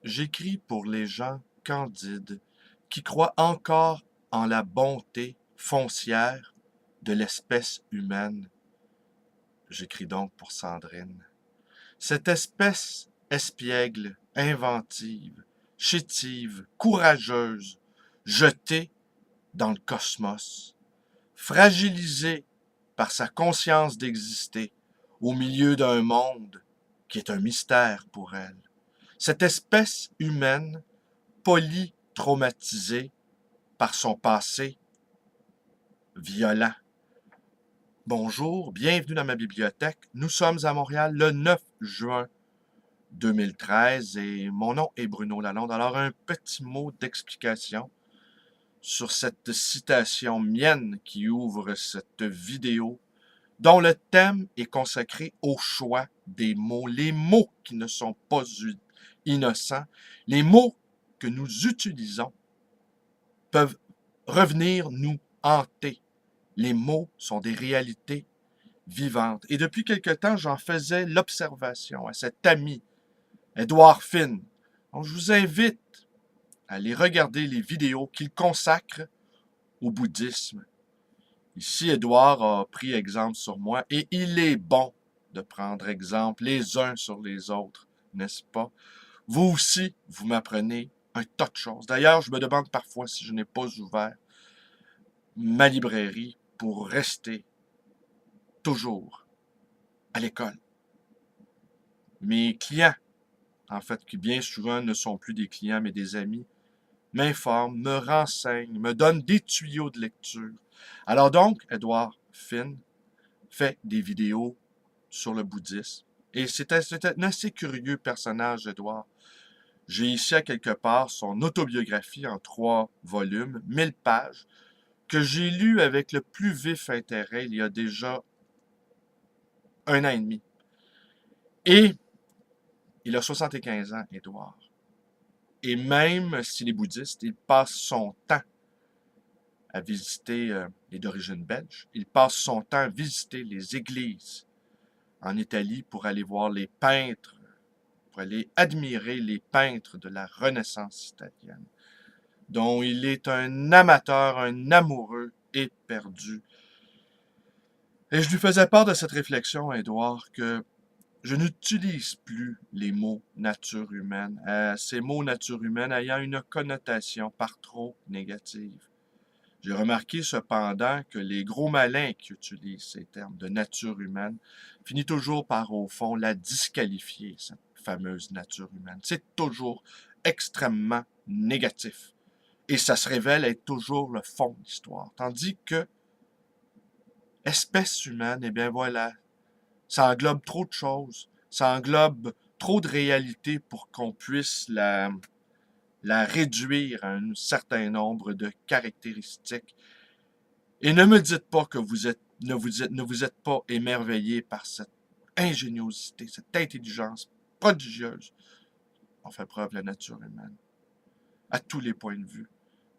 J'écris pour les gens candides qui croient encore en la bonté foncière de l'espèce humaine. J'écris donc pour Sandrine. Cette espèce espiègle, inventive, chétive, courageuse, jetée dans le cosmos, fragilisée par sa conscience d'exister au milieu d'un monde qui est un mystère pour elle. Cette espèce humaine polytraumatisée par son passé violent. Bonjour, bienvenue dans ma bibliothèque. Nous sommes à Montréal le 9 juin 2013 et mon nom est Bruno Lalonde. Alors un petit mot d'explication sur cette citation mienne qui ouvre cette vidéo dont le thème est consacré au choix des mots, les mots qui ne sont pas innocents, les mots que nous utilisons peuvent revenir nous hanter. Les mots sont des réalités vivantes. Et depuis quelque temps, j'en faisais l'observation à cet ami, Édouard Finn. Donc, je vous invite à aller regarder les vidéos qu'il consacre au bouddhisme. Ici, Édouard a pris exemple sur moi et il est bon de prendre exemple les uns sur les autres, n'est-ce pas? Vous aussi, vous m'apprenez un tas de choses. D'ailleurs, je me demande parfois si je n'ai pas ouvert ma librairie pour rester toujours à l'école. Mes clients, en fait, qui bien souvent ne sont plus des clients mais des amis, m'informent, me renseignent, me donnent des tuyaux de lecture. Alors donc, Édouard Finn fait des vidéos sur le bouddhisme. Et c'est un assez curieux personnage, Édouard. J'ai ici à quelque part son autobiographie en 3 volumes, 1000 pages, que j'ai lu avec le plus vif intérêt il y a déjà 1 an et demi. Et il a 75 ans, Édouard. Et même s'il est bouddhiste, il passe son temps à visiter, il est d'origine belge, il passe son temps à visiter les églises en Italie pour aller voir les peintres, pour aller admirer les peintres de la Renaissance italienne, dont il est un amateur, un amoureux éperdu. Et je lui faisais part de cette réflexion, Édouard, que je n'utilise plus les mots nature humaine, ces mots nature humaine ayant une connotation par trop négative. J'ai remarqué cependant que les gros malins qui utilisent ces termes de nature humaine finissent toujours par, au fond, la disqualifier, cette fameuse nature humaine. C'est toujours extrêmement négatif. Et ça se révèle être toujours le fond de l'histoire. Tandis que espèce humaine, eh bien voilà, ça englobe trop de choses. Ça englobe trop de réalités pour qu'on puisse la réduire à un certain nombre de caractéristiques. Et ne me dites pas que ne vous êtes pas émerveillé par cette ingéniosité, cette intelligence prodigieuse dont fait preuve la nature humaine, à tous les points de vue.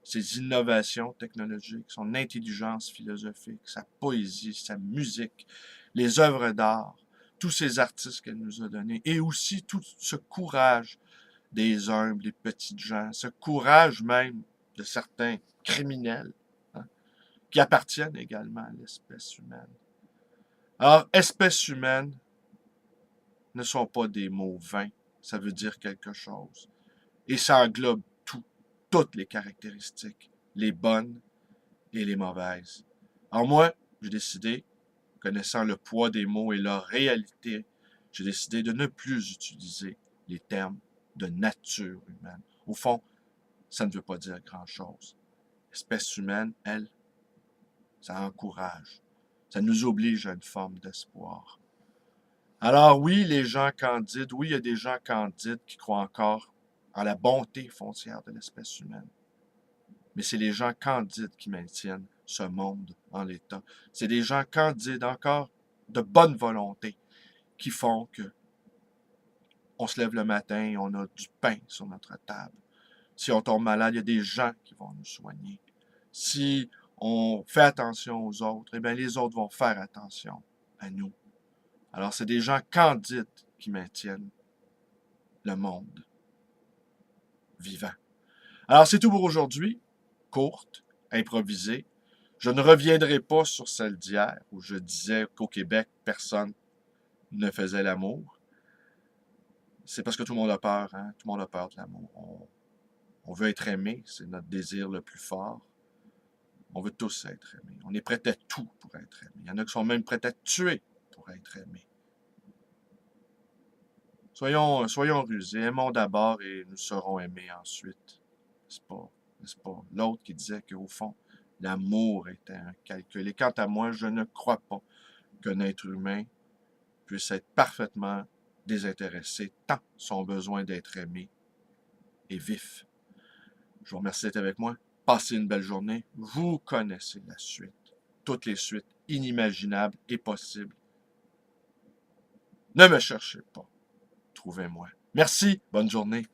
Ses innovations technologiques, son intelligence philosophique, sa poésie, sa musique, les œuvres d'art, tous ces artistes qu'elle nous a donnés, et aussi tout ce courage des humbles, des petites gens, ce courage même de certains criminels, hein, qui appartiennent également à l'espèce humaine. Alors, espèce humaine ne sont pas des mots vains, ça veut dire quelque chose. Et ça englobe tout, toutes les caractéristiques, les bonnes et les mauvaises. Alors moi, j'ai décidé, connaissant le poids des mots et leur réalité, j'ai décidé de ne plus utiliser les termes de nature humaine. Au fond, ça ne veut pas dire grand-chose. L'espèce humaine, elle, ça encourage. Ça nous oblige à une forme d'espoir. Alors oui, les gens candides, oui, il y a des gens candides qui croient encore en la bonté foncière de l'espèce humaine. Mais c'est les gens candides qui maintiennent ce monde en l'état. C'est des gens candides, encore de bonne volonté, qui font que on se lève le matin et on a du pain sur notre table. Si on tombe malade, il y a des gens qui vont nous soigner. Si on fait attention aux autres, eh bien les autres vont faire attention à nous. Alors c'est des gens candides qui maintiennent le monde. vivant. Alors, c'est tout pour aujourd'hui. Courte, improvisée. Je ne reviendrai pas sur celle d'hier où je disais qu'au Québec, personne ne faisait l'amour. C'est parce que tout le monde a peur, hein? Tout le monde a peur de l'amour. On veut être aimé, c'est notre désir le plus fort. On veut tous être aimés. On est prêt à tout pour être aimé. Il y en a qui sont même prêts à tuer pour être aimés. Soyons rusés. Aimons d'abord et nous serons aimés ensuite. N'est-ce pas l'autre qui disait qu'au fond, l'amour était un calcul. Et quant à moi, je ne crois pas qu'un être humain puisse être parfaitement désintéressé tant son besoin d'être aimé est vif. Je vous remercie d'être avec moi. Passez une belle journée. Vous connaissez la suite. Toutes les suites inimaginables et possibles. Ne me cherchez pas. Trouvez-moi. Merci. Bonne journée.